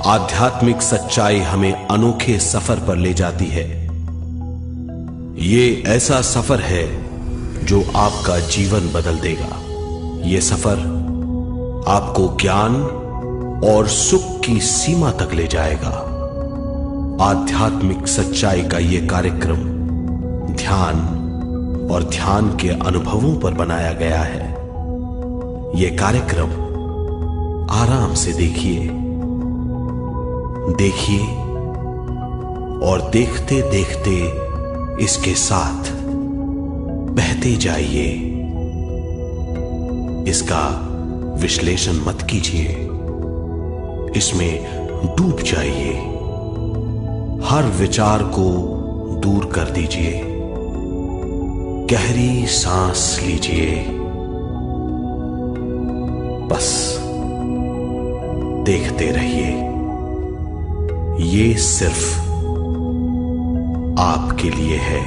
आध्यात्मिक सच्चाई हमें अनोखे सफर पर ले जाती है। ये ऐसा सफर है जो आपका जीवन बदल देगा। ये सफर आपको ज्ञान और सुख की सीमा तक ले जाएगा। आध्यात्मिक सच्चाई का यह कार्यक्रम ध्यान और ध्यान के अनुभवों पर बनाया गया है। यह कार्यक्रम आराम से देखिए और देखते देखते इसके साथ बहते जाइए। इसका विश्लेषण मत कीजिए, इसमें डूब जाइए। हर विचार को दूर कर दीजिए। गहरी सांस लीजिए। बस देखते रहिए। ये सिर्फ आपके लिए है।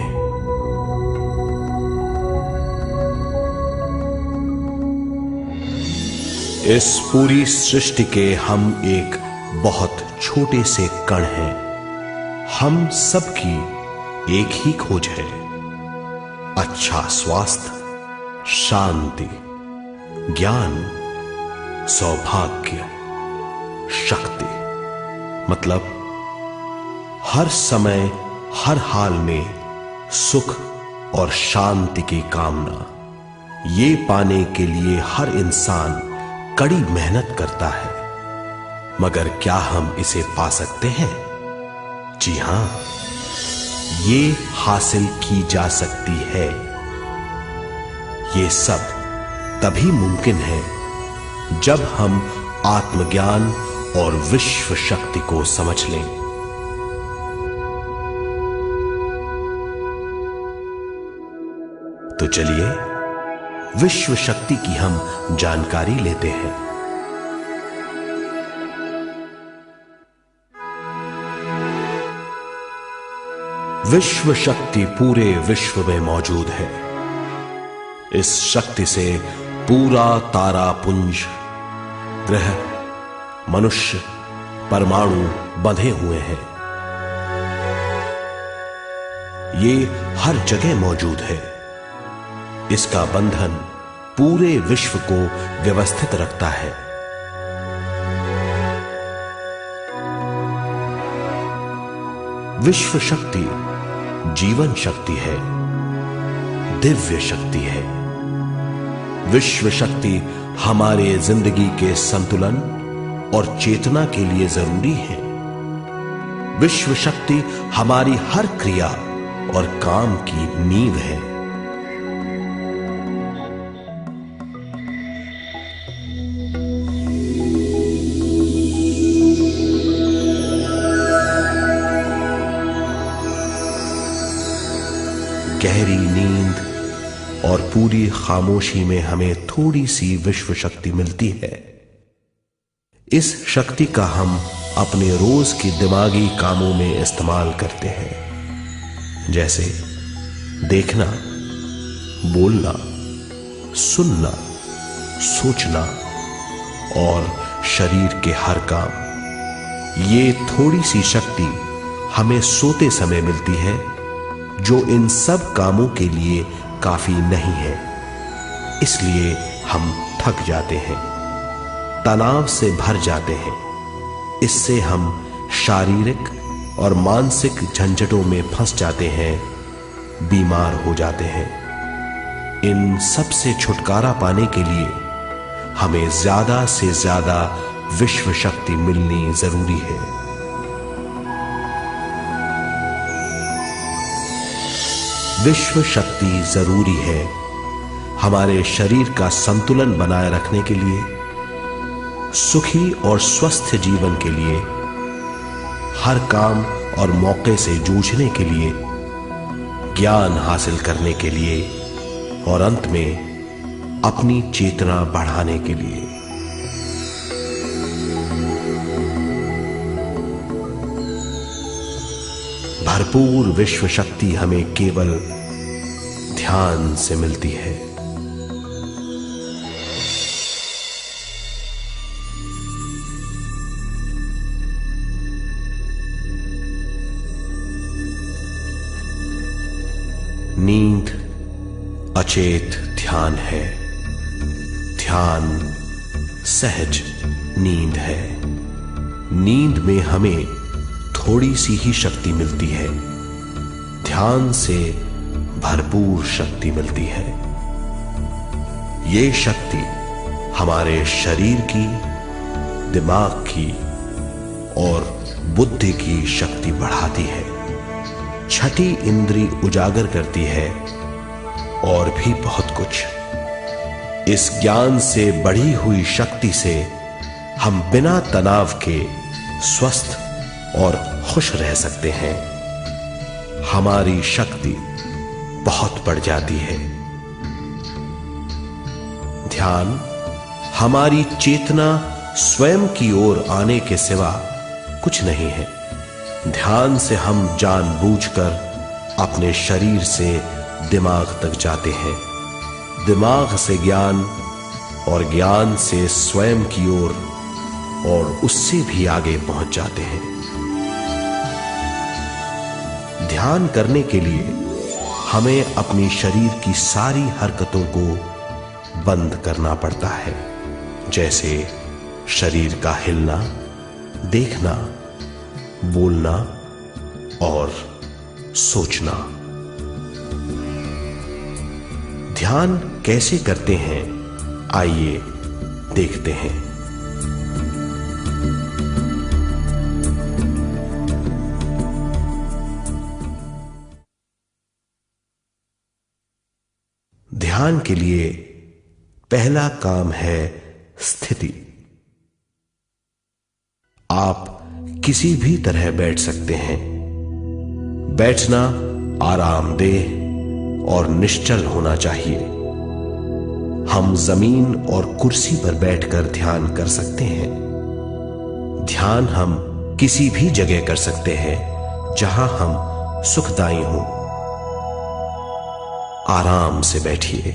इस पूरी सृष्टि के हम एक बहुत छोटे से कण हैं। हम सबकी एक ही खोज है, अच्छा स्वास्थ्य, शांति, ज्ञान, सौभाग्य, शक्ति। मतलब हर समय हर हाल में सुख और शांति की कामना। ये पाने के लिए हर इंसान कड़ी मेहनत करता है, मगर क्या हम इसे पा सकते हैं? जी हां, ये हासिल की जा सकती है। ये सब तभी मुमकिन है जब हम आत्मज्ञान और विश्व शक्ति को समझ लें। तो चलिए विश्व शक्ति की हम जानकारी लेते हैं। विश्व शक्ति पूरे विश्व में मौजूद है। इस शक्ति से पूरा तारापुंज, ग्रह, मनुष्य, परमाणु बंधे हुए हैं। ये हर जगह मौजूद है। इसका बंधन पूरे विश्व को व्यवस्थित रखता है। विश्व शक्ति जीवन शक्ति है, दिव्य शक्ति है। विश्व शक्ति हमारे जिंदगी के संतुलन और चेतना के लिए जरूरी है। विश्व शक्ति हमारी हर क्रिया और काम की नींव है। गहरी नींद और पूरी खामोशी में हमें थोड़ी सी विश्व शक्ति मिलती है। इस शक्ति का हम अपने रोज की दिमागी कामों में इस्तेमाल करते हैं, जैसे देखना, बोलना, सुनना, सोचना और शरीर के हर काम। ये थोड़ी सी शक्ति हमें सोते समय मिलती है, जो इन सब कामों के लिए काफी नहीं है। इसलिए हम थक जाते हैं, तनाव से भर जाते हैं। इससे हम शारीरिक और मानसिक झंझटों में फंस जाते हैं, बीमार हो जाते हैं। इन सब से छुटकारा पाने के लिए हमें ज्यादा से ज्यादा विश्व शक्ति मिलनी जरूरी है। विश्व शक्ति जरूरी है हमारे शरीर का संतुलन बनाए रखने के लिए, सुखी और स्वस्थ जीवन के लिए, हर काम और मौके से जूझने के लिए, ज्ञान हासिल करने के लिए और अंत में अपनी चेतना बढ़ाने के लिए। भरपूर विश्व शक्ति हमें केवल ध्यान से मिलती है। अचेत ध्यान है। ध्यान सहज नींद है। नींद में हमें थोड़ी सी ही शक्ति मिलती है, ध्यान से भरपूर शक्ति मिलती है। ये शक्ति हमारे शरीर की, दिमाग की और बुद्धि की शक्ति बढ़ाती है, छठी इंद्री उजागर करती है और भी बहुत कुछ। इस ज्ञान से बढ़ी हुई शक्ति से हम बिना तनाव के स्वस्थ और खुश रह सकते हैं। हमारी शक्ति बहुत बढ़ जाती है। ध्यान हमारी चेतना स्वयं की ओर आने के सिवा कुछ नहीं है। ध्यान से हम जानबूझकर अपने शरीर से दिमाग तक जाते हैं, दिमाग से ज्ञान और ज्ञान से स्वयं की ओर और उससे भी आगे पहुंच जाते हैं। ध्यान करने के लिए हमें अपनी शरीर की सारी हरकतों को बंद करना पड़ता है, जैसे शरीर का हिलना, देखना, बोलना और सोचना। ध्यान कैसे करते हैं, आइए देखते हैं। ध्यान के लिए पहला काम है स्थिति। आप किसी भी तरह बैठ सकते हैं। बैठना आरामदेह और निश्चल होना चाहिए। हम जमीन और कुर्सी पर बैठकर ध्यान कर सकते हैं। ध्यान हम किसी भी जगह कर सकते हैं जहां हम सुखदायी हों। आराम से बैठिए,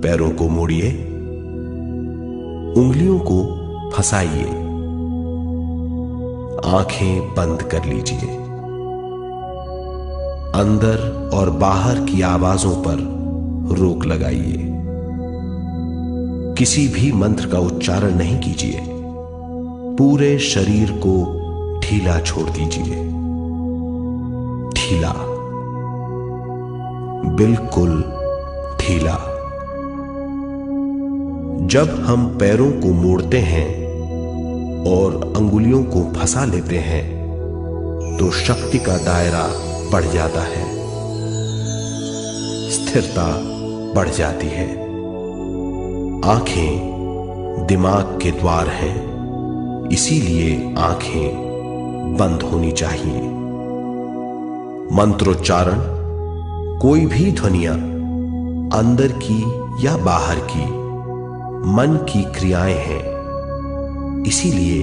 पैरों को मोड़िए, उंगलियों को फंसाइए, आंखें बंद कर लीजिए। अंदर और बाहर की आवाजों पर रोक लगाइए। किसी भी मंत्र का उच्चारण नहीं कीजिए। पूरे शरीर को ढीला छोड़ दीजिए। ढीला, बिल्कुल ढीला। जब हम पैरों को मोड़ते हैं और अंगुलियों को फंसा लेते हैं तो शक्ति का दायरा बढ़ जाता है, स्थिरता बढ़ जाती है। आंखें दिमाग के द्वार हैं, इसीलिए आंखें बंद होनी चाहिए। मंत्रोच्चारण, कोई भी ध्वनियां अंदर की या बाहर की मन की क्रियाएं हैं, इसीलिए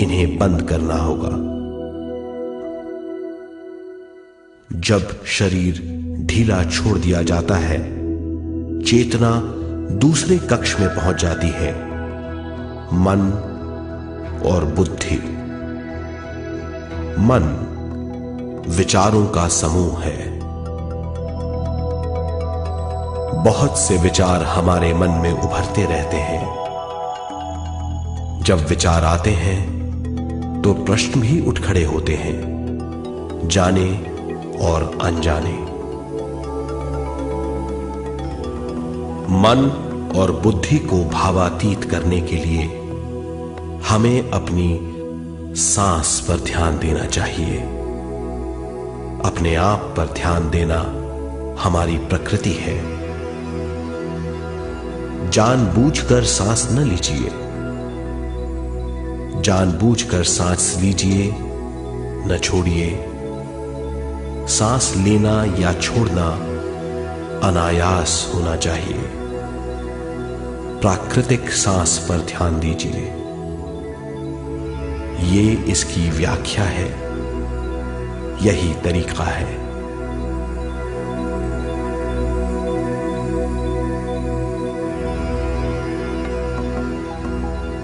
इन्हें बंद करना होगा। जब शरीर ढीला छोड़ दिया जाता है, चेतना दूसरे कक्ष में पहुंच जाती है, मन और बुद्धि। मन विचारों का समूह है। बहुत से विचार हमारे मन में उभरते रहते हैं। जब विचार आते हैं तो प्रश्न भी उठ खड़े होते हैं, जाने और अनजाने। मन और बुद्धि को भावातीत करने के लिए हमें अपनी सांस पर ध्यान देना चाहिए। अपने आप पर ध्यान देना हमारी प्रकृति है। जानबूझकर सांस न लीजिए। जानबूझकर सांस लीजिए, न छोड़िए। सांस लेना या छोड़ना अनायास होना चाहिए। प्राकृतिक सांस पर ध्यान दीजिए। ये इसकी व्याख्या है, यही तरीका है।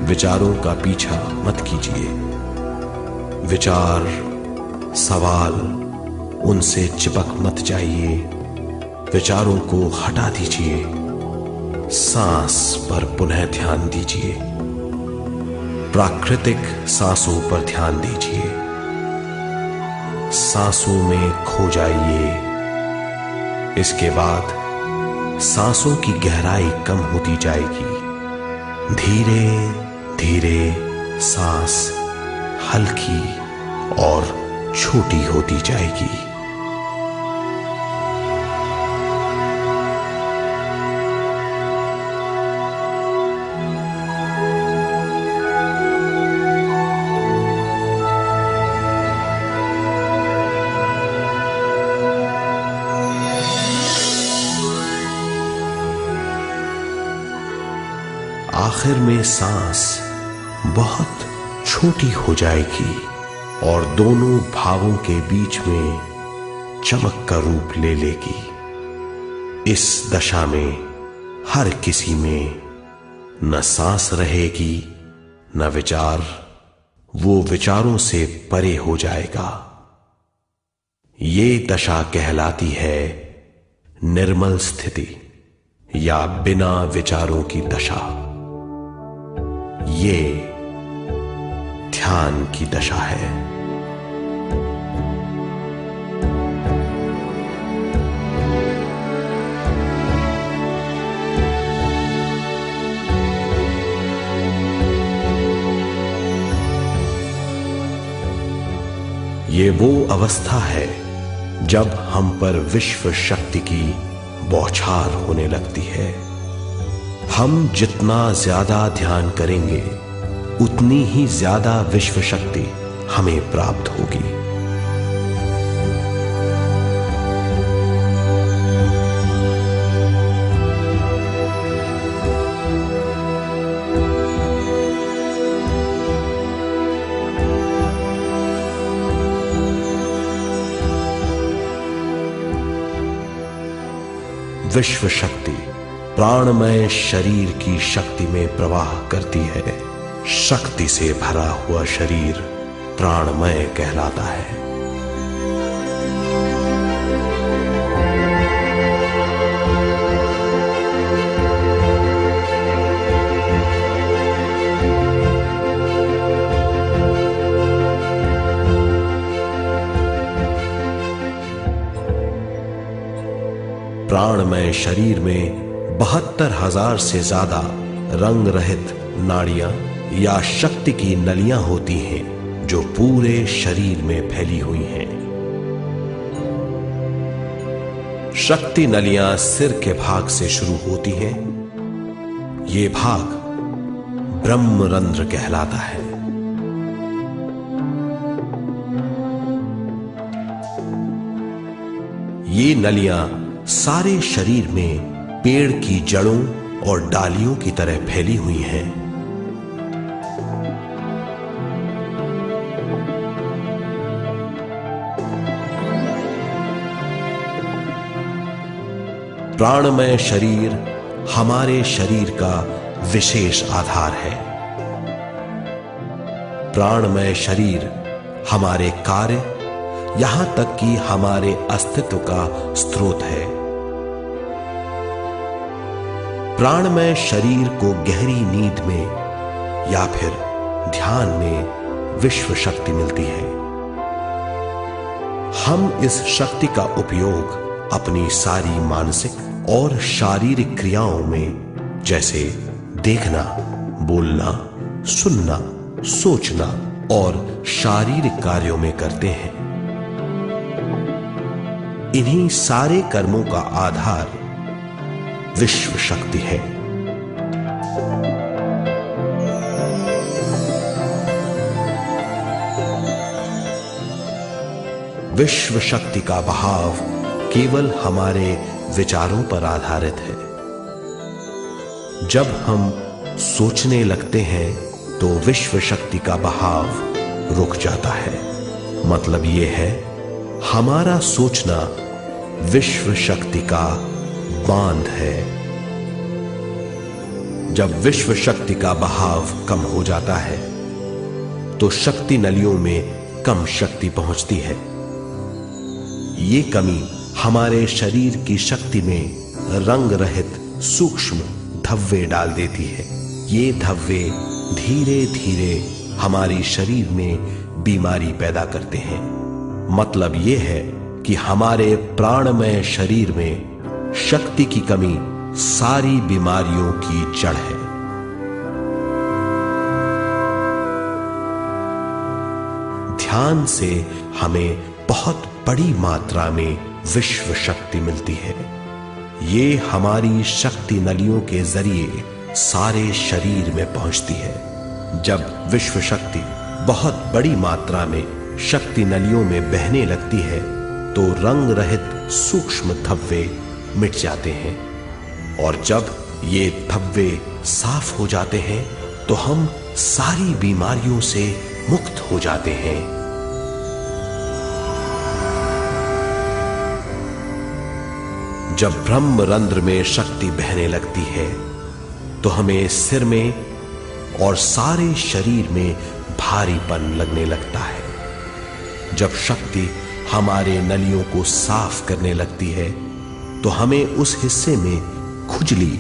विचारों का पीछा मत कीजिए। विचार, सवाल, उनसे चिपक मत जाइए। विचारों को हटा दीजिए, सांस पर पुनः ध्यान दीजिए, प्राकृतिक सांसों पर ध्यान दीजिए, सांसों में खो जाइए। इसके बाद सांसों की गहराई कम होती जाएगी। धीरे धीरे सांस हल्की और छोटी होती जाएगी। आखिर में सांस बहुत छोटी हो जाएगी और दोनों भावों के बीच में चमक का रूप ले लेगी। इस दशा में हर किसी में न सांस रहेगी न विचार, वो विचारों से परे हो जाएगा। ये दशा कहलाती है निर्मल स्थिति या बिना विचारों की दशा। ये ध्यान की दशा है। ये वो अवस्था है जब हम पर विश्व शक्ति की बौछार होने लगती है। हम जितना ज्यादा ध्यान करेंगे उतनी ही ज्यादा विश्व शक्ति हमें प्राप्त होगी। विश्व शक्ति प्राणमय शरीर की शक्ति में प्रवाह करती है। शक्ति से भरा हुआ शरीर प्राणमय कहलाता है। प्राणमय शरीर में 72,000 से ज्यादा रंग रहित नाड़ियां या शक्ति की नलियां होती हैं जो पूरे शरीर में फैली हुई हैं। शक्ति नलियां सिर के भाग से शुरू होती हैं। ये भाग ब्रह्मरंध्र कहलाता है। ये नलियां सारे शरीर में पेड़ की जड़ों और डालियों की तरह फैली हुई हैं। प्राणमय शरीर हमारे शरीर का विशेष आधार है। प्राणमय शरीर हमारे कार्य यहां तक कि हमारे अस्तित्व का स्रोत है। प्राणमय शरीर को गहरी नींद में या फिर ध्यान में विश्व शक्ति मिलती है। हम इस शक्ति का उपयोग अपनी सारी मानसिक और शारीरिक क्रियाओं में, जैसे देखना, बोलना, सुनना, सोचना और शारीरिक कार्यों में करते हैं। इन्हीं सारे कर्मों का आधार विश्व शक्ति है। विश्व शक्ति का बहाव केवल हमारे विचारों पर आधारित है। जब हम सोचने लगते हैं तो विश्व शक्ति का बहाव रुक जाता है। मतलब यह है, हमारा सोचना विश्व शक्ति का बांध है। जब विश्व शक्ति का बहाव कम हो जाता है तो शक्ति नलियों में कम शक्ति पहुंचती है। ये कमी हमारे शरीर की शक्ति में रंग रहित सूक्ष्म धब्बे डाल देती है। ये धब्बे धीरे धीरे हमारे शरीर में बीमारी पैदा करते हैं। मतलब यह है कि हमारे प्राणमय शरीर में शक्ति की कमी सारी बीमारियों की जड़ है। ध्यान से हमें बहुत बड़ी मात्रा में विश्व शक्ति मिलती है। ये हमारी शक्ति नलियों के जरिए सारे शरीर में पहुंचती है। जब विश्व शक्ति बहुत बड़ी मात्रा में शक्ति नलियों में बहने लगती है तो रंग रहित सूक्ष्म धब्बे मिट जाते हैं, और जब ये धब्बे साफ हो जाते हैं तो हम सारी बीमारियों से मुक्त हो जाते हैं। जब ब्रह्म रंध्र में शक्ति बहने लगती है तो हमें सिर में और सारे शरीर में भारीपन लगने लगता है। जब शक्ति हमारे नलियों को साफ करने लगती है तो हमें उस हिस्से में खुजली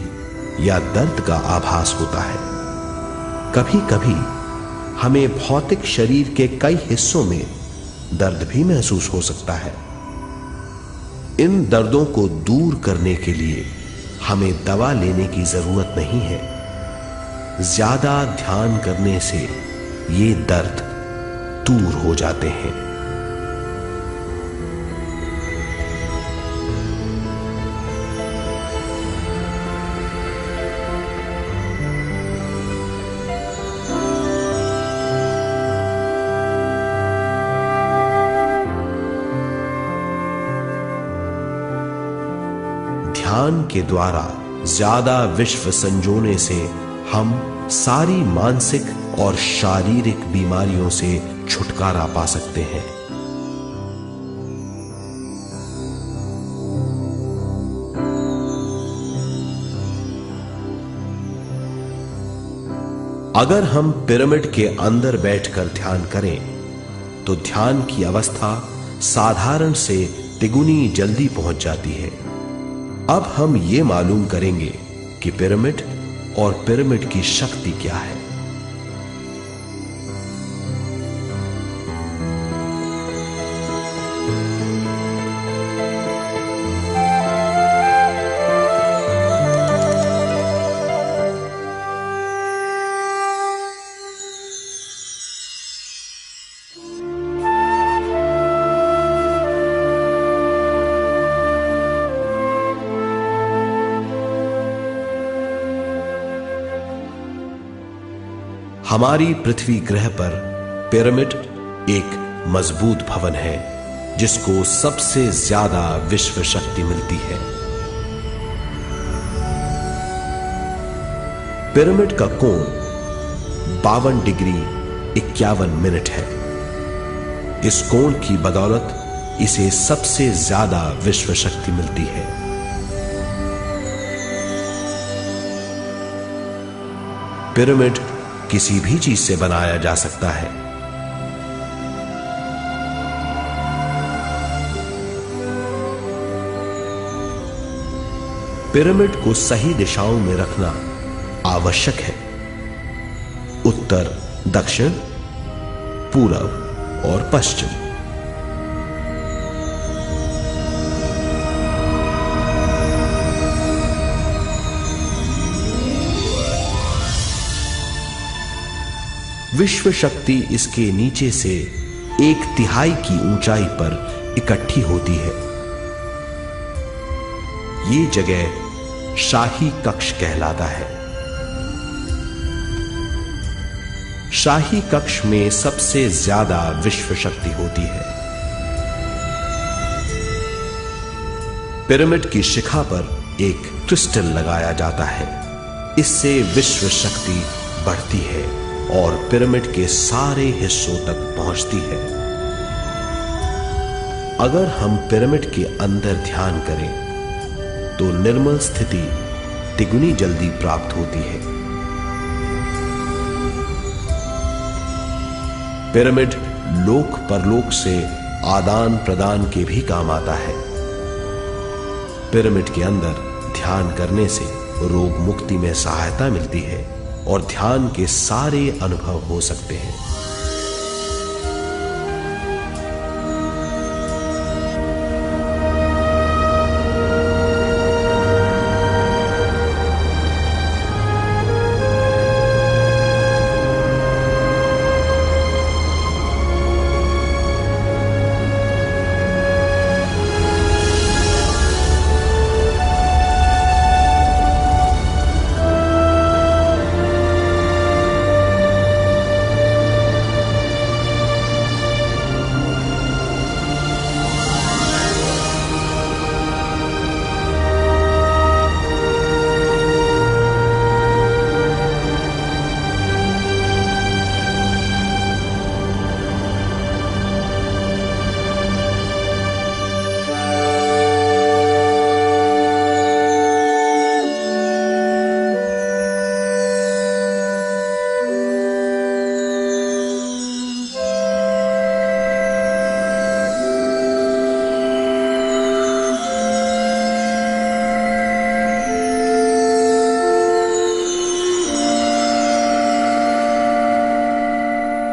या दर्द का आभास होता है। कभी कभी हमें भौतिक शरीर के कई हिस्सों में दर्द भी महसूस हो सकता है। इन दर्दों को दूर करने के लिए हमें दवा लेने की जरूरत नहीं है। ज्यादा ध्यान करने से ये दर्द दूर हो जाते हैं। ध्यान के द्वारा ज्यादा विश्व संजोने से हम सारी मानसिक और शारीरिक बीमारियों से छुटकारा पा सकते हैं। अगर हम पिरामिड के अंदर बैठकर ध्यान करें तो ध्यान की अवस्था साधारण से तिगुनी जल्दी पहुंच जाती है। अब हम ये मालूम करेंगे कि पिरामिड और पिरामिड की शक्ति क्या है। हमारी पृथ्वी ग्रह पर पिरामिड एक मजबूत भवन है जिसको सबसे ज्यादा विश्व शक्ति मिलती है। पिरामिड का कोण 52 डिग्री 51 मिनट है। इस कोण की बदौलत इसे सबसे ज्यादा विश्व शक्ति मिलती है। पिरामिड किसी भी चीज से बनाया जा सकता है। पिरामिड को सही दिशाओं में रखना आवश्यक है। उत्तर, दक्षिण, पूरब और पश्चिम। विश्व शक्ति इसके नीचे से 1/3 की ऊंचाई पर इकट्ठी होती है। ये जगह शाही कक्ष कहलाता है। शाही कक्ष में सबसे ज्यादा विश्व शक्ति होती है। पिरामिड की शिखा पर एक क्रिस्टल लगाया जाता है। इससे विश्व शक्ति बढ़ती है और पिरामिड के सारे हिस्सों तक पहुंचती है। अगर हम पिरामिड के अंदर ध्यान करें तो निर्मल स्थिति तिगुनी जल्दी प्राप्त होती है। पिरामिड लोक परलोक से आदान प्रदान के भी काम आता है। पिरामिड के अंदर ध्यान करने से रोग मुक्ति में सहायता मिलती है और ध्यान के सारे अनुभव हो सकते हैं।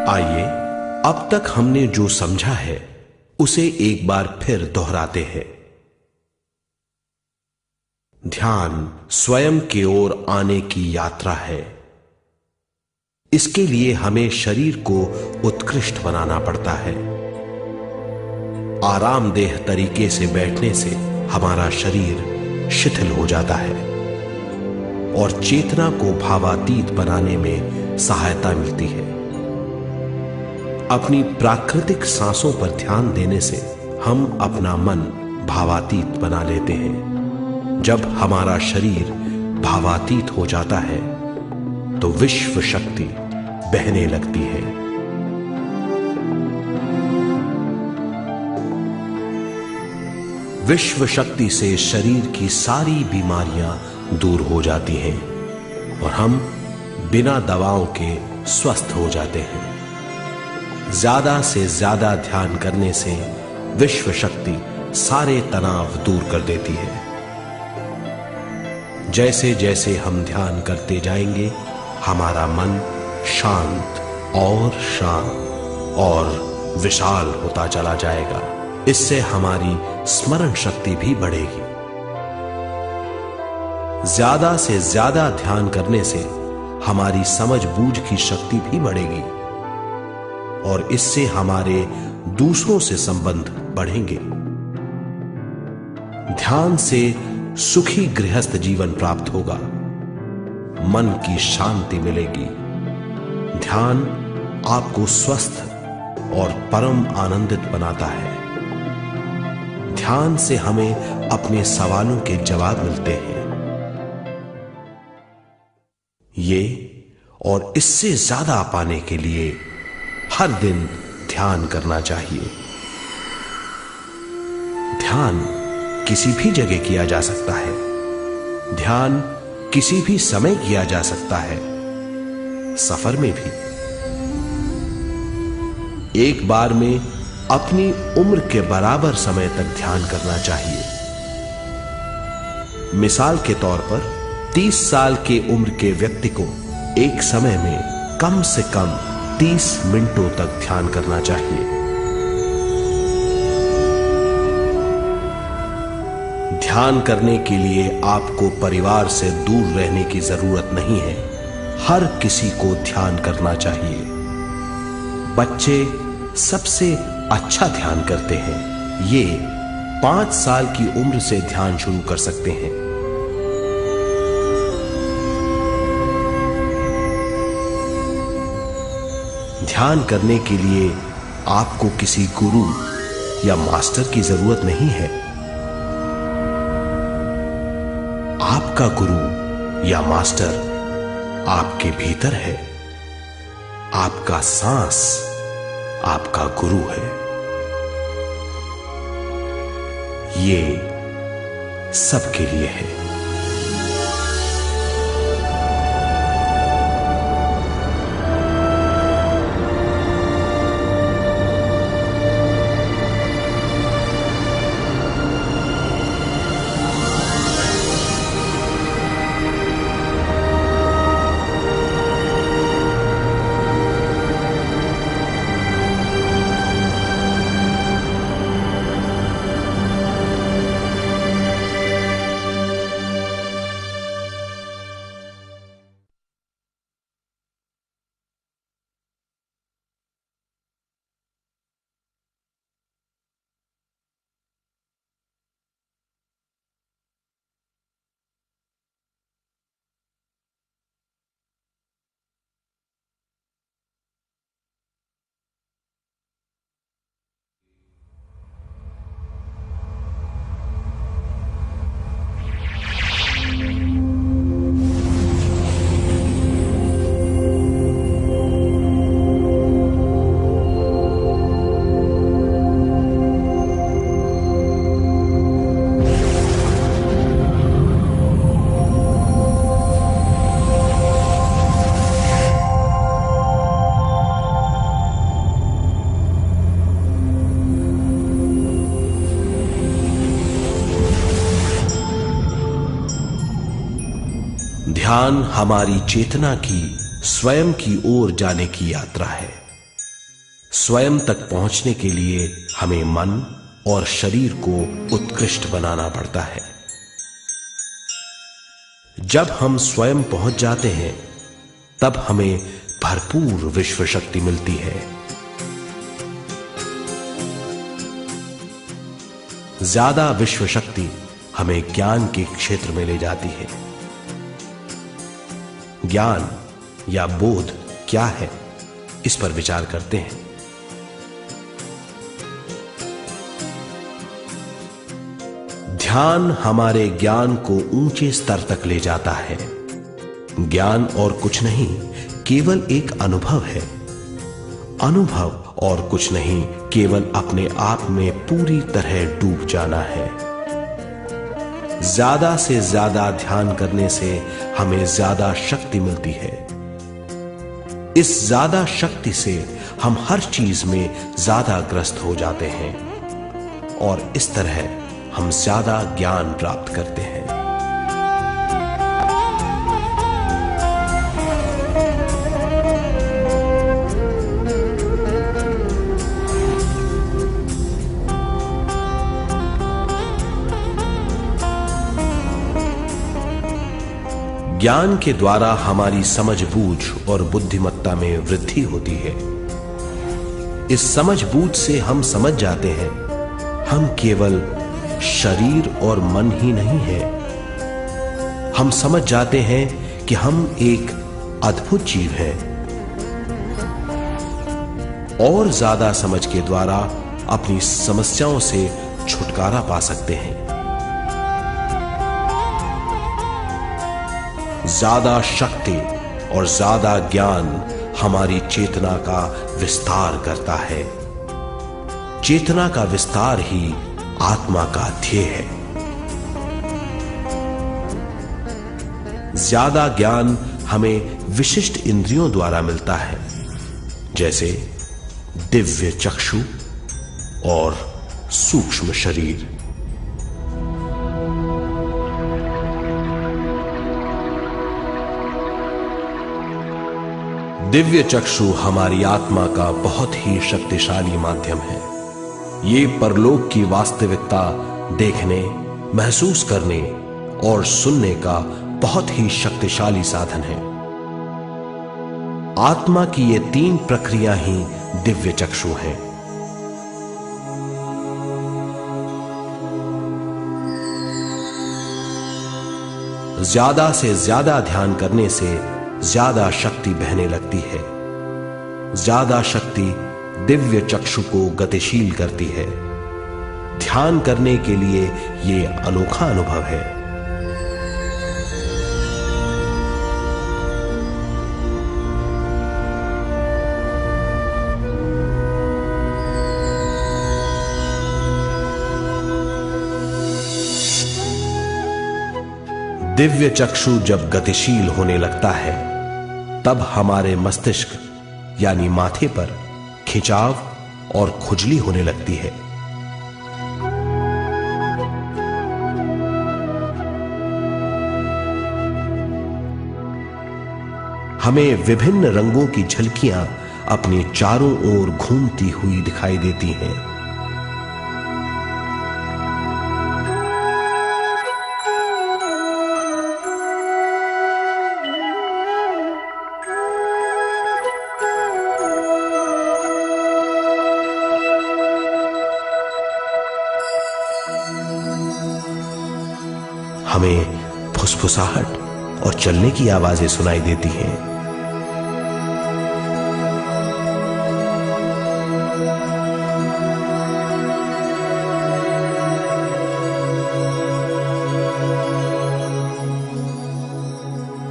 आइए अब तक हमने जो समझा है उसे एक बार फिर दोहराते हैं। ध्यान स्वयं की ओर आने की यात्रा है। इसके लिए हमें शरीर को उत्कृष्ट बनाना पड़ता है। आरामदेह तरीके से बैठने से हमारा शरीर शिथिल हो जाता है और चेतना को भावातीत बनाने में सहायता मिलती है। अपनी प्राकृतिक सांसों पर ध्यान देने से हम अपना मन भावातीत बना लेते हैं। जब हमारा शरीर भावातीत हो जाता है तो विश्व शक्ति बहने लगती है। विश्व शक्ति से शरीर की सारी बीमारियां दूर हो जाती हैं और हम बिना दवाओं के स्वस्थ हो जाते हैं। ज्यादा से ज्यादा ध्यान करने से विश्व शक्ति सारे तनाव दूर कर देती है। जैसे जैसे हम ध्यान करते जाएंगे हमारा मन शांत और विशाल होता चला जाएगा। इससे हमारी स्मरण शक्ति भी बढ़ेगी। ज्यादा से ज्यादा ध्यान करने से हमारी समझ बूझ की शक्ति भी बढ़ेगी और इससे हमारे दूसरों से संबंध बढ़ेंगे। ध्यान से सुखी गृहस्थ जीवन प्राप्त होगा, मन की शांति मिलेगी। ध्यान आपको स्वस्थ और परम आनंदित बनाता है। ध्यान से हमें अपने सवालों के जवाब मिलते हैं। ये और इससे ज्यादा पाने के लिए हर दिन ध्यान करना चाहिए। ध्यान किसी भी जगह किया जा सकता है। ध्यान किसी भी समय किया जा सकता है, सफर में भी। एक बार में अपनी उम्र के बराबर समय तक ध्यान करना चाहिए। मिसाल के तौर पर 30 साल के उम्र के व्यक्ति को एक समय में कम से कम 30 मिनटों तक ध्यान करना चाहिए। ध्यान करने के लिए आपको परिवार से दूर रहने की जरूरत नहीं है। हर किसी को ध्यान करना चाहिए। बच्चे सबसे अच्छा ध्यान करते हैं। ये 5 साल की उम्र से ध्यान शुरू कर सकते हैं। ध्यान करने के लिए आपको किसी गुरु या मास्टर की जरूरत नहीं है। आपका गुरु या मास्टर आपके भीतर है। आपका सांस आपका गुरु है। ये सबके लिए है। ध्यान हमारी चेतना की स्वयं की ओर जाने की यात्रा है। स्वयं तक पहुंचने के लिए हमें मन और शरीर को उत्कृष्ट बनाना पड़ता है। जब हम स्वयं पहुंच जाते हैं तब हमें भरपूर विश्व शक्ति मिलती है। ज्यादा विश्व शक्ति हमें ज्ञान के क्षेत्र में ले जाती है। ज्ञान या बोध क्या है, इस पर विचार करते हैं। ध्यान हमारे ज्ञान को ऊंचे स्तर तक ले जाता है। ज्ञान और कुछ नहीं, केवल एक अनुभव है। अनुभव और कुछ नहीं, केवल अपने आप में पूरी तरह डूब जाना है। ज्यादा से ज्यादा ध्यान करने से हमें ज्यादा शक्ति मिलती है। इस ज्यादा शक्ति से हम हर चीज में ज्यादा ग्रस्त हो जाते हैं और इस तरह हम ज्यादा ज्ञान प्राप्त करते हैं। ज्ञान के द्वारा हमारी समझबूझ और बुद्धिमत्ता में वृद्धि होती है। इस समझबूझ से हम समझ जाते हैं हम केवल शरीर और मन ही नहीं है। हम समझ जाते हैं कि हम एक अद्भुत जीव हैं और ज्यादा समझ के द्वारा अपनी समस्याओं से छुटकारा पा सकते हैं। ज्यादा शक्ति और ज्यादा ज्ञान हमारी चेतना का विस्तार करता है। चेतना का विस्तार ही आत्मा का ध्येय है। ज्यादा ज्ञान हमें विशिष्ट इंद्रियों द्वारा मिलता है, जैसे दिव्य चक्षु और सूक्ष्म शरीर। दिव्य चक्षु हमारी आत्मा का बहुत ही शक्तिशाली माध्यम है। ये परलोक की वास्तविकता देखने, महसूस करने और सुनने का बहुत ही शक्तिशाली साधन है। आत्मा की ये तीन प्रक्रिया ही दिव्य चक्षु हैं। ज्यादा से ज्यादा ध्यान करने से ज्यादा शक्ति बहने लगती है। ज्यादा शक्ति दिव्य चक्षु को गतिशील करती है। ध्यान करने के लिए यह अनोखा अनुभव है। दिव्य चक्षु जब गतिशील होने लगता है तब हमारे मस्तिष्क यानी माथे पर खिंचाव और खुजली होने लगती है। हमें विभिन्न रंगों की झलकियां अपने चारों ओर घूमती हुई दिखाई देती हैं। हमें फुसफुसाहट और चलने की आवाजें सुनाई देती हैं।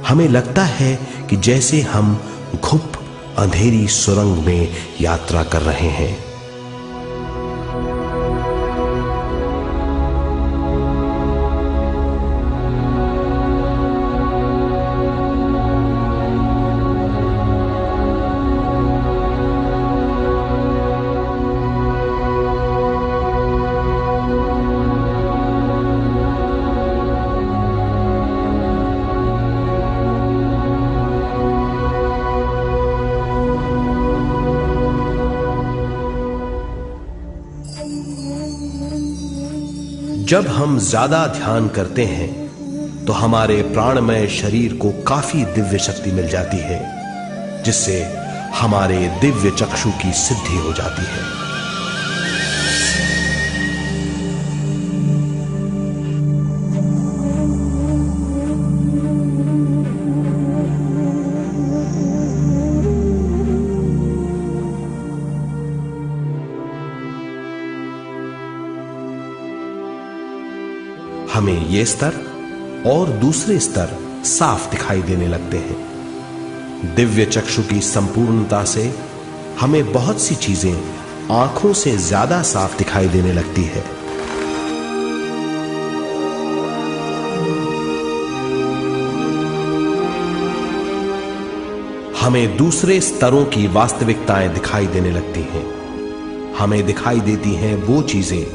हमें लगता है कि जैसे हम घुप अंधेरी सुरंग में यात्रा कर रहे हैं। जब हम ज्यादा ध्यान करते हैं तो हमारे प्राणमय शरीर को काफी दिव्य शक्ति मिल जाती है, जिससे हमारे दिव्य चक्षु की सिद्धि हो जाती है। हमें ये स्तर और दूसरे स्तर साफ दिखाई देने लगते हैं। दिव्य चक्षु की संपूर्णता से हमें बहुत सी चीजें आंखों से ज्यादा साफ दिखाई देने लगती है। हमें दूसरे स्तरों की वास्तविकताएं दिखाई देने लगती हैं। हमें दिखाई देती हैं वो चीजें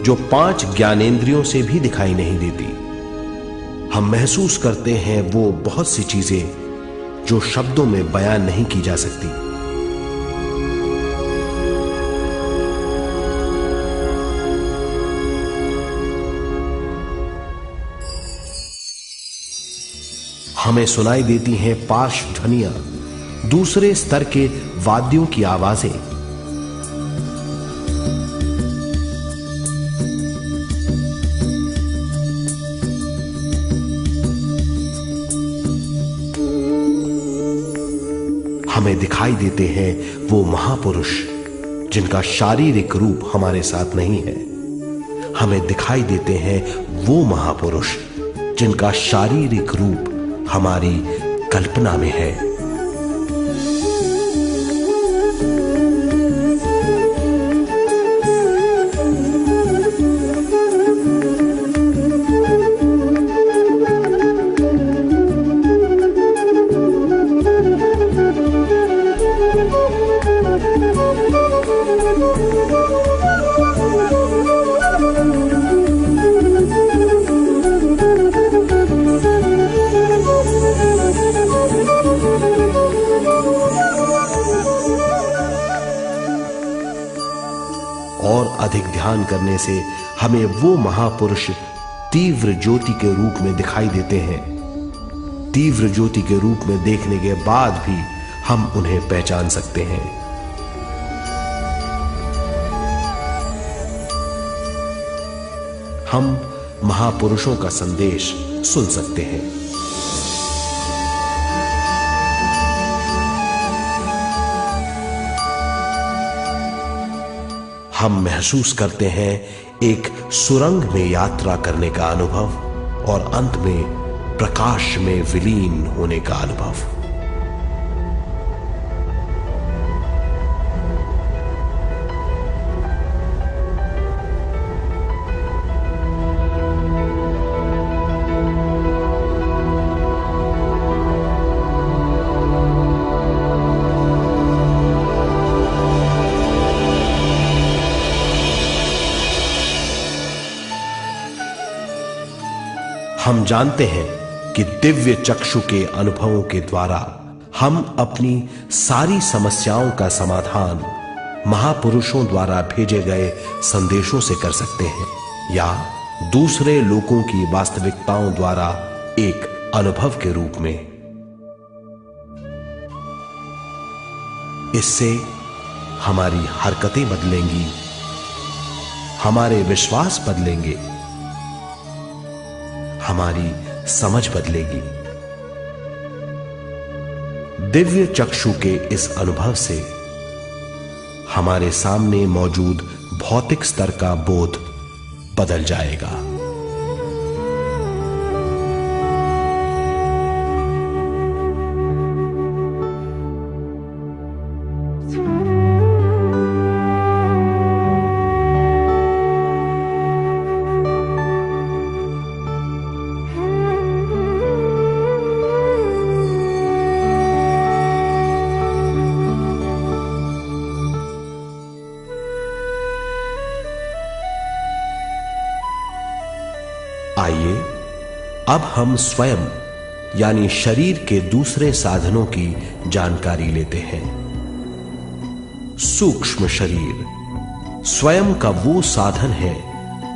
जो 5 ज्ञानेंद्रियों से भी दिखाई नहीं देती। हम महसूस करते हैं वो बहुत सी चीजें जो शब्दों में बयान नहीं की जा सकती। हमें सुनाई देती हैं पार्श्व ध्वनियां, दूसरे स्तर के वाद्यों की आवाजें। हमें दिखाई देते हैं वो महापुरुष जिनका शारीरिक रूप हमारे साथ नहीं है। हमें दिखाई देते हैं वो महापुरुष जिनका शारीरिक रूप हमारी कल्पना में है। और अधिक ध्यान करने से हमें वो महापुरुष तीव्र ज्योति के रूप में दिखाई देते हैं। तीव्र ज्योति के रूप में देखने के बाद भी हम उन्हें पहचान सकते हैं। हम महापुरुषों का संदेश सुन सकते हैं। हम महसूस करते हैं एक सुरंग में यात्रा करने का अनुभव और अंत में प्रकाश में विलीन होने का अनुभव। हम जानते हैं कि दिव्य चक्षु के अनुभवों के द्वारा हम अपनी सारी समस्याओं का समाधान महापुरुषों द्वारा भेजे गए संदेशों से कर सकते हैं, या दूसरे लोगों की वास्तविकताओं द्वारा एक अनुभव के रूप में। इससे हमारी हरकतें बदलेंगी, हमारे विश्वास बदलेंगे, हमारी समझ बदलेगी। दिव्य चक्षु के इस अनुभव से हमारे सामने मौजूद भौतिक स्तर का बोध बदल जाएगा। आइए अब हम स्वयं यानी शरीर के दूसरे साधनों की जानकारी लेते हैं। सूक्ष्म शरीर स्वयं का वो साधन है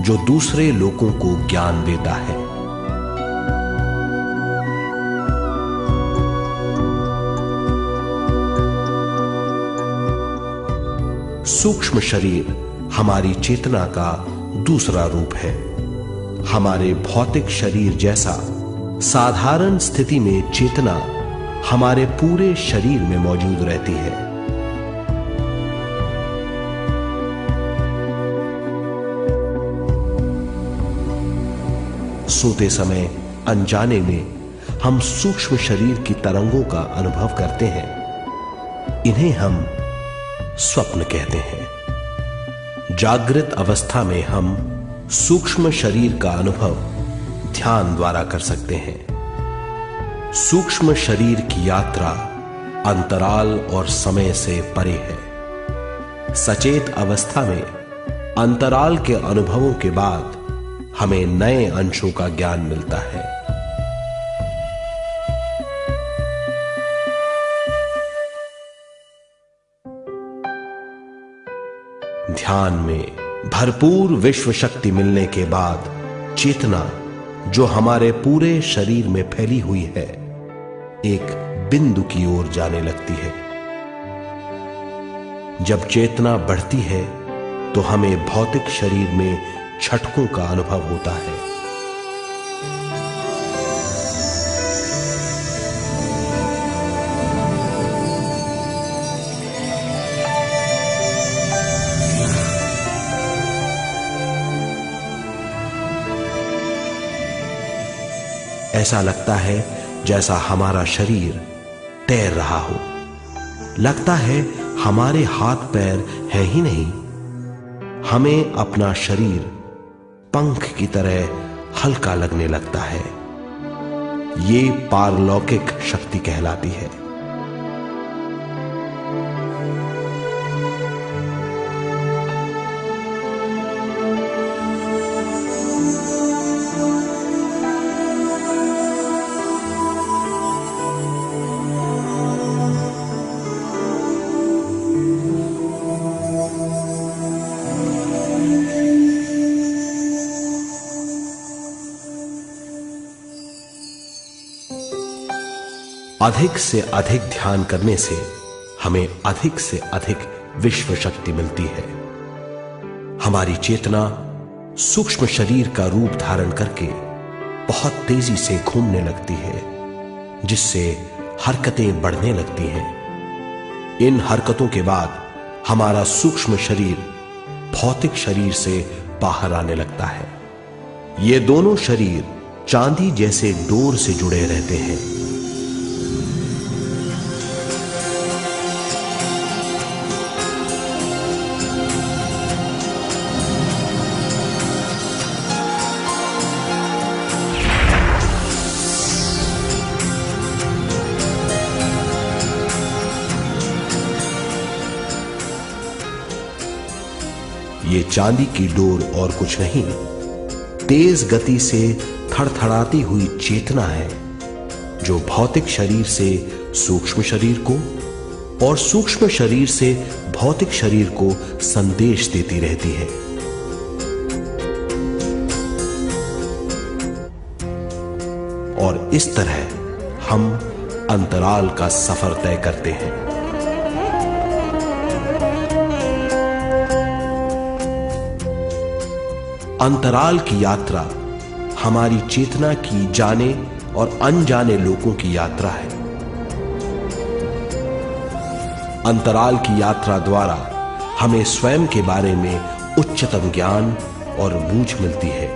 जो दूसरे लोगों को ज्ञान देता है। सूक्ष्म शरीर हमारी चेतना का दूसरा रूप है। हमारे भौतिक शरीर जैसा साधारण स्थिति में चेतना हमारे पूरे शरीर में मौजूद रहती है। सोते समय अनजाने में हम सूक्ष्म शरीर की तरंगों का अनुभव करते हैं। इन्हें हम स्वप्न कहते हैं। जागृत अवस्था में हम सूक्ष्म शरीर का अनुभव ध्यान द्वारा कर सकते हैं। सूक्ष्म शरीर की यात्रा अंतराल और समय से परे है। सचेत अवस्था में अंतराल के अनुभवों के बाद हमें नए अंशों का ज्ञान मिलता है। ध्यान में भरपूर विश्व शक्ति मिलने के बाद चेतना जो हमारे पूरे शरीर में फैली हुई है एक बिंदु की ओर जाने लगती है। जब चेतना बढ़ती है तो हमें भौतिक शरीर में झटकों का अनुभव होता है। ऐसा लगता है जैसा हमारा शरीर तैर रहा हो। लगता है हमारे हाथ पैर है ही नहीं। हमें अपना शरीर पंख की तरह हल्का लगने लगता है। ये पारलौकिक शक्ति कहलाती है। अधिक से अधिक ध्यान करने से हमें अधिक से अधिक विश्व शक्ति मिलती है। हमारी चेतना सूक्ष्म शरीर का रूप धारण करके बहुत तेजी से घूमने लगती है, जिससे हरकतें बढ़ने लगती हैं। इन हरकतों के बाद हमारा सूक्ष्म शरीर भौतिक शरीर से बाहर आने लगता है। ये दोनों शरीर चांदी जैसे डोर से जुड़े रहते हैं। ये चांदी की डोर और कुछ नहीं, तेज गति से थड़थड़ाती हुई चेतना है, जो भौतिक शरीर से सूक्ष्म शरीर को और सूक्ष्म शरीर से भौतिक शरीर को संदेश देती रहती है। और इस तरह हम अंतराल का सफर तय करते हैं। अंतराल की यात्रा हमारी चेतना की जाने और अनजाने लोगों की यात्रा है। अंतराल की यात्रा द्वारा हमें स्वयं के बारे में उच्चतम ज्ञान और बूझ मिलती है।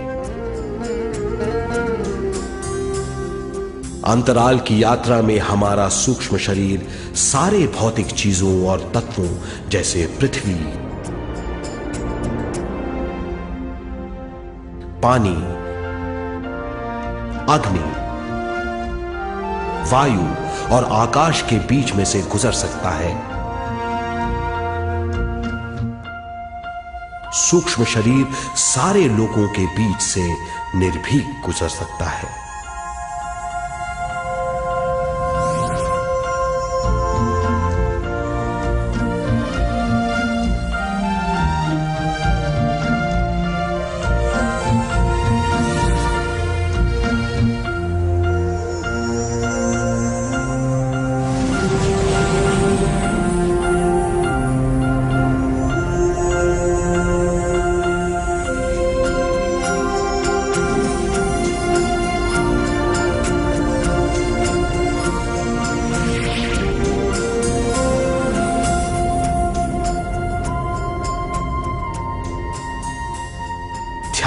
अंतराल की यात्रा में हमारा सूक्ष्म शरीर सारे भौतिक चीजों और तत्वों जैसे पृथ्वी, पानी, अग्नि, वायु और आकाश के बीच में से गुजर सकता है। सूक्ष्म शरीर सारे लोगों के बीच से निर्भीक गुजर सकता है।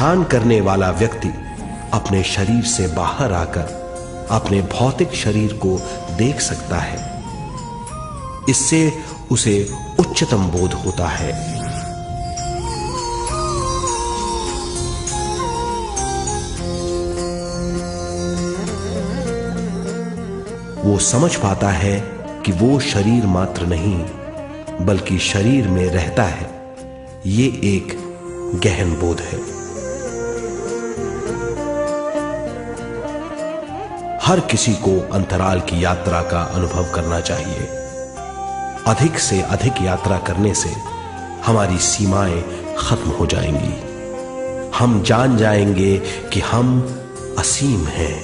ध्यान करने वाला व्यक्ति अपने शरीर से बाहर आकर अपने भौतिक शरीर को देख सकता है। इससे उसे उच्चतम बोध होता है। वो समझ पाता है कि वो शरीर मात्र नहीं बल्कि शरीर में रहता है। ये एक गहन बोध है। हर किसी को अंतराल की यात्रा का अनुभव करना चाहिए। अधिक से अधिक यात्रा करने से हमारी सीमाएं खत्म हो जाएंगी। हम जान जाएंगे कि हम असीम हैं।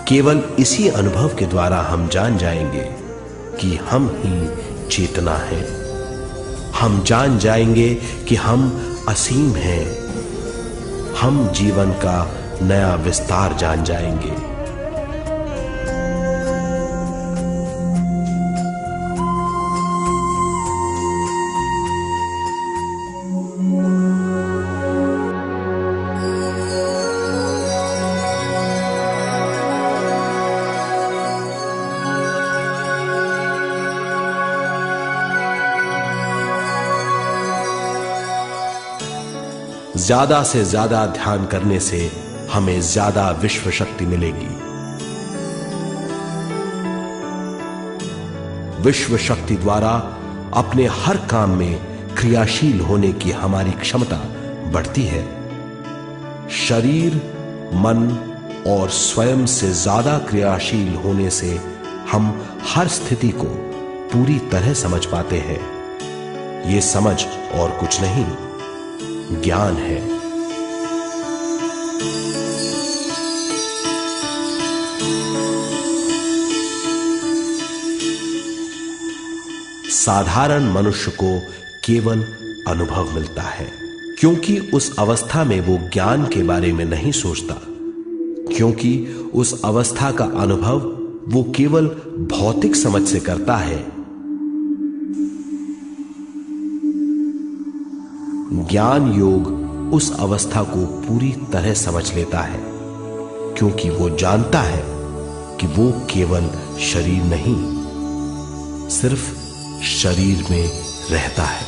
केवल इसी अनुभव के द्वारा हम जान जाएंगे कि हम ही चेतना हैं। हम जान जाएंगे कि हम असीम हैं। हम जीवन का नया विस्तार जान जाएंगे। ज्यादा से ज्यादा ध्यान करने से हमें ज्यादा विश्व शक्ति मिलेगी। विश्व शक्ति द्वारा अपने हर काम में क्रियाशील होने की हमारी क्षमता बढ़ती है। शरीर, मन और स्वयं से ज्यादा क्रियाशील होने से हम हर स्थिति को पूरी तरह समझ पाते हैं। ये समझ और कुछ नहीं, ज्ञान है। साधारण मनुष्य को केवल अनुभव मिलता है, क्योंकि उस अवस्था में वो ज्ञान के बारे में नहीं सोचता, क्योंकि उस अवस्था का अनुभव वो केवल भौतिक समझ से करता है। ज्ञान योग उस अवस्था को पूरी तरह समझ लेता है, क्योंकि वो जानता है कि वो केवल शरीर नहीं, सिर्फ शरीर में रहता है।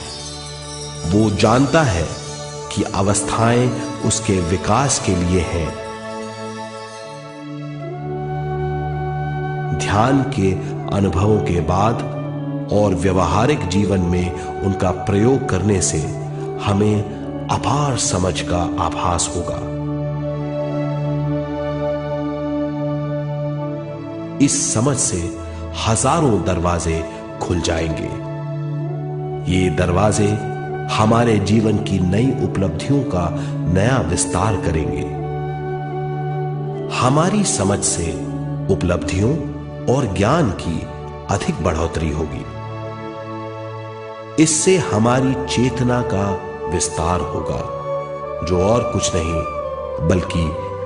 वो जानता है कि अवस्थाएं उसके विकास के लिए हैं। ध्यान के अनुभवों के बाद और व्यवहारिक जीवन में उनका प्रयोग करने से हमें अपार समझ का आभास होगा। इस समझ से हजारों दरवाजे खुल जाएंगे। ये दरवाजे हमारे जीवन की नई उपलब्धियों का नया विस्तार करेंगे। हमारी समझ से उपलब्धियों और ज्ञान की अधिक बढ़ोतरी होगी। इससे हमारी चेतना का विस्तार होगा, जो और कुछ नहीं बल्कि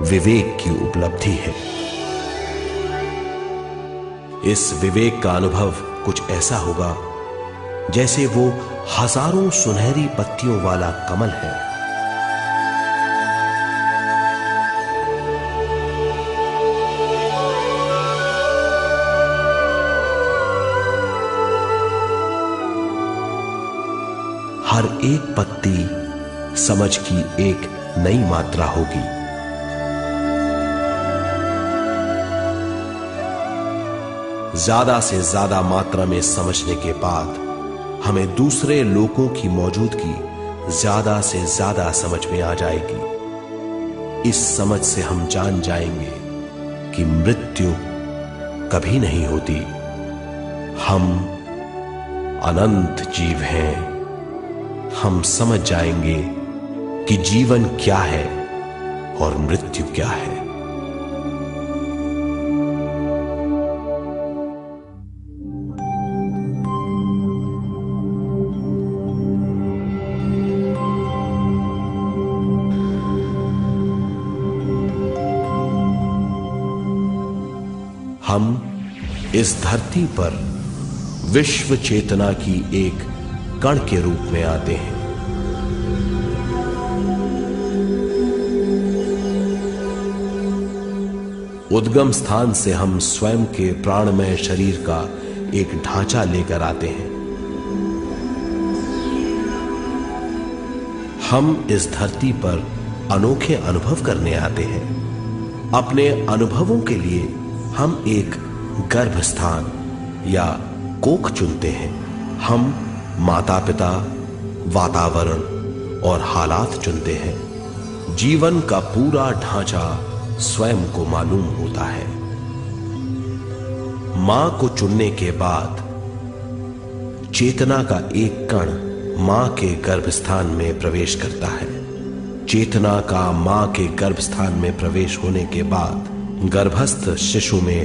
विवेक की उपलब्धि है। इस विवेक का अनुभव कुछ ऐसा होगा जैसे वो हजारों सुनहरी पत्तियों वाला कमल है। हर एक पत्ती समझ की एक नई मात्रा होगी। ज्यादा से ज्यादा मात्रा में समझने के बाद हमें दूसरे लोगों की मौजूदगी ज्यादा से ज्यादा समझ में आ जाएगी। इस समझ से हम जान जाएंगे कि मृत्यु कभी नहीं होती। हम अनंत जीव हैं। हम समझ जाएंगे कि जीवन क्या है और मृत्यु क्या है। हम इस धरती पर विश्व चेतना की एक कण के रूप में आते हैं। उद्गम स्थान से हम स्वयं के प्राणमय शरीर का एक ढांचा लेकर आते हैं। हम इस धरती पर अनोखे अनुभव करने आते हैं। अपने अनुभवों के लिए हम एक गर्भस्थान या कोख चुनते हैं। हम माता पिता, वातावरण और हालात चुनते हैं। जीवन का पूरा ढांचा स्वयं को मालूम होता है। मां को चुनने के बाद चेतना का एक कण मां के गर्भस्थान में प्रवेश करता है। चेतना का मां के गर्भस्थान में प्रवेश होने के बाद गर्भस्थ शिशु में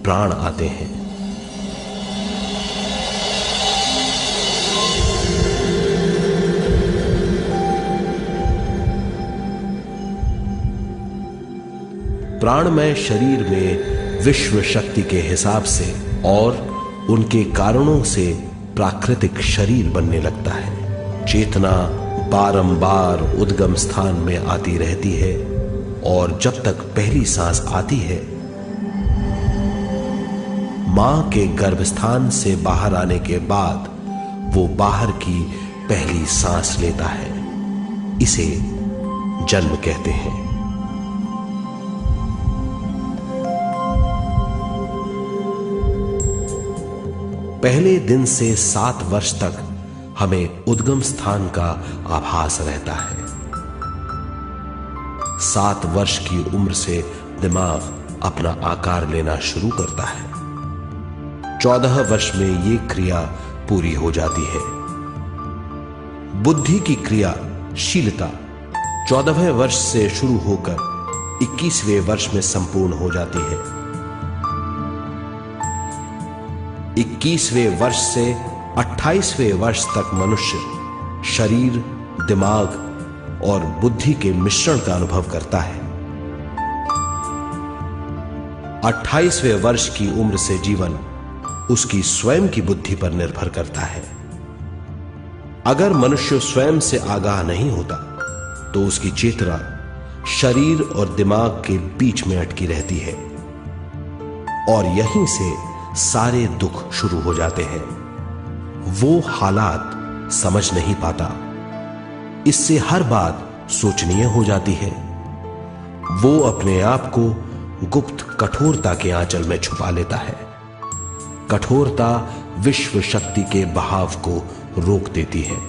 प्राण आते हैं। प्राणमय शरीर में विश्व शक्ति के हिसाब से और उनके कारणों से प्राकृतिक शरीर बनने लगता है। चेतना बारंबार उद्गम स्थान में आती रहती है और जब तक पहली सांस आती है, मां के गर्भस्थान से बाहर आने के बाद वो बाहर की पहली सांस लेता है। इसे जन्म कहते हैं। पहले दिन से 7 वर्ष तक हमें उद्गम स्थान का आभास रहता है। 7 वर्ष की उम्र से दिमाग अपना आकार लेना शुरू करता है। 14 वर्ष में यह क्रिया पूरी हो जाती है। बुद्धि की क्रियाशीलता 14वें वर्ष से शुरू होकर 21वें वर्ष में संपूर्ण हो जाती है। 21वें वर्ष से 28वें वर्ष तक मनुष्य शरीर, दिमाग और बुद्धि के मिश्रण का अनुभव करता है। 28वें वर्ष की उम्र से जीवन उसकी स्वयं की बुद्धि पर निर्भर करता है। अगर मनुष्य स्वयं से आगाह नहीं होता तो उसकी चेतना शरीर और दिमाग के बीच में अटकी रहती है और यहीं से सारे दुख शुरू हो जाते हैं। वो हालात समझ नहीं पाता, इससे हर बात सोचनीय हो जाती है। वो अपने आप को गुप्त कठोरता के आंचल में छुपा लेता है। कठोरता विश्व शक्ति के बहाव को रोक देती है,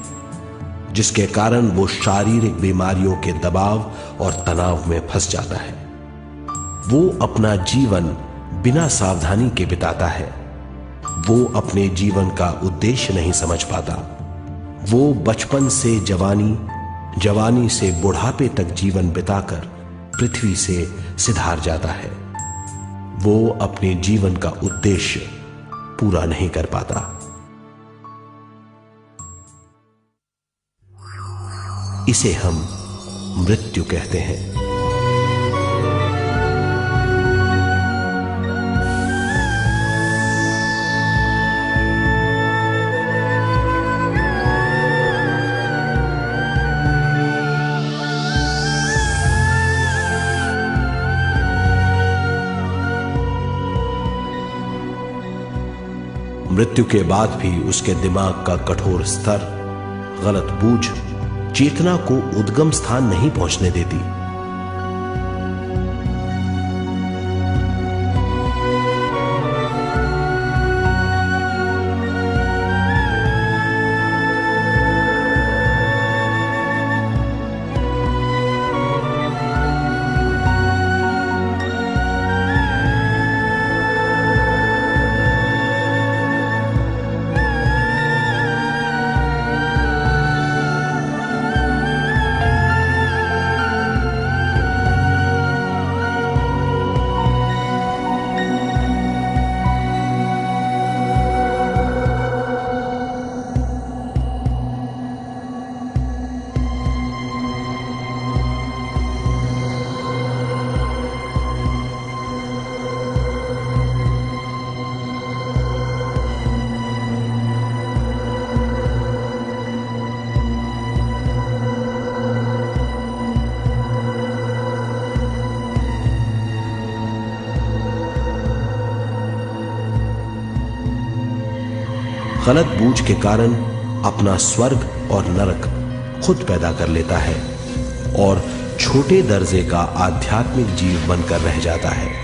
जिसके कारण वो शारीरिक बीमारियों के दबाव और तनाव में फंस जाता है। वो अपना जीवन बिना सावधानी के बिताता है। वो अपने जीवन का उद्देश्य नहीं समझ पाता। वो बचपन से जवानी, जवानी से बुढ़ापे तक जीवन बिताकर पृथ्वी से सिधार जाता है। वो अपने जीवन का उद्देश्य पूरा नहीं कर पाता। इसे हम मृत्यु कहते हैं। मृत्यु के बाद भी उसके दिमाग का कठोर स्तर, गलत बूझ चेतना को उद्गम स्थान नहीं पहुंचने देती। गलत बूझ के कारण अपना स्वर्ग और नरक खुद पैदा कर लेता है और छोटे दर्जे का आध्यात्मिक जीव बनकर रह जाता है।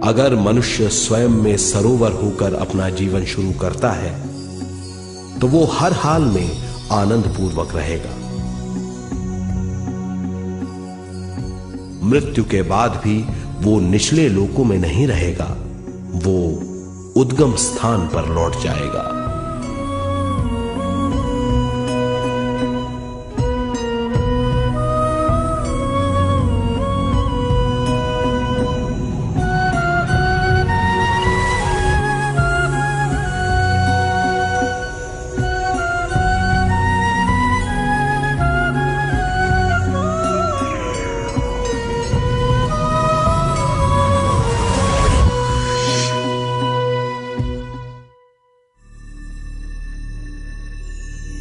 अगर मनुष्य स्वयं में सरोवर होकर अपना जीवन शुरू करता है तो वो हर हाल में आनंद पूर्वक रहेगा। मृत्यु के बाद भी वो निचले लोकों में नहीं रहेगा, वो उद्गम स्थान पर लौट जाएगा।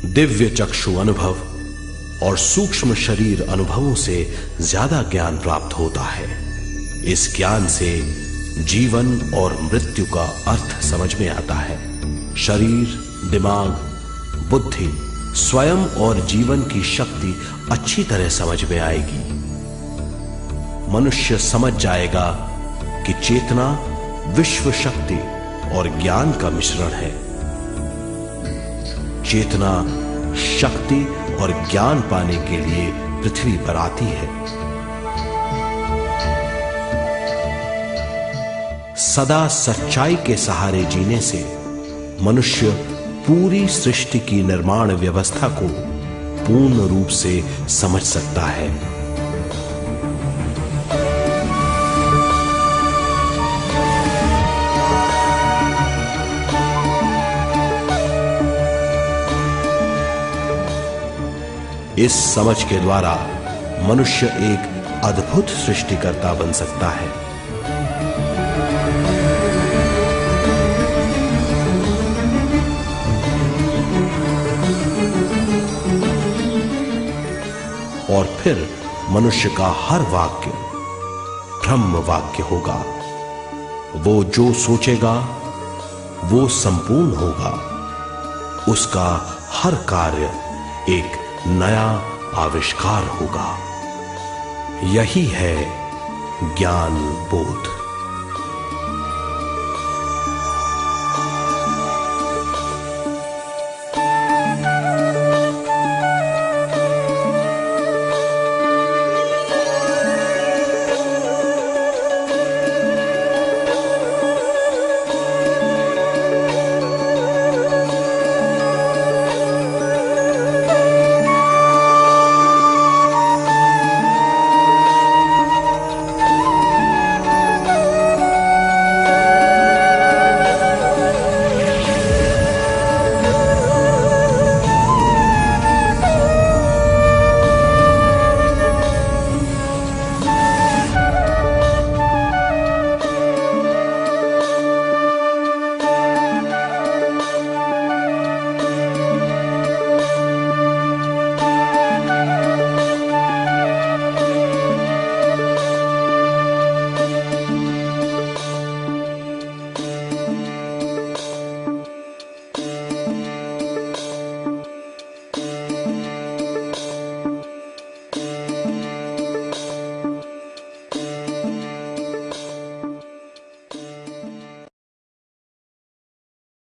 दिव्य चक्षु अनुभव और सूक्ष्म शरीर अनुभवों से ज्यादा ज्ञान प्राप्त होता है। इस ज्ञान से जीवन और मृत्यु का अर्थ समझ में आता है। शरीर, दिमाग, बुद्धि, स्वयं और जीवन की शक्ति अच्छी तरह समझ में आएगी। मनुष्य समझ जाएगा कि चेतना विश्व शक्ति और ज्ञान का मिश्रण है। चेतना शक्ति और ज्ञान पाने के लिए पृथ्वी पर आती है। सदा सच्चाई के सहारे जीने से मनुष्य पूरी सृष्टि की निर्माण व्यवस्था को पूर्ण रूप से समझ सकता है। इस समझ के द्वारा मनुष्य एक अद्भुत सृष्टिकर्ता बन सकता है। और फिर मनुष्य का हर वाक्य ब्रह्म वाक्य होगा। वो जो सोचेगा वो संपूर्ण होगा। उसका हर कार्य एक नया आविष्कार होगा। यही है ज्ञान बोध।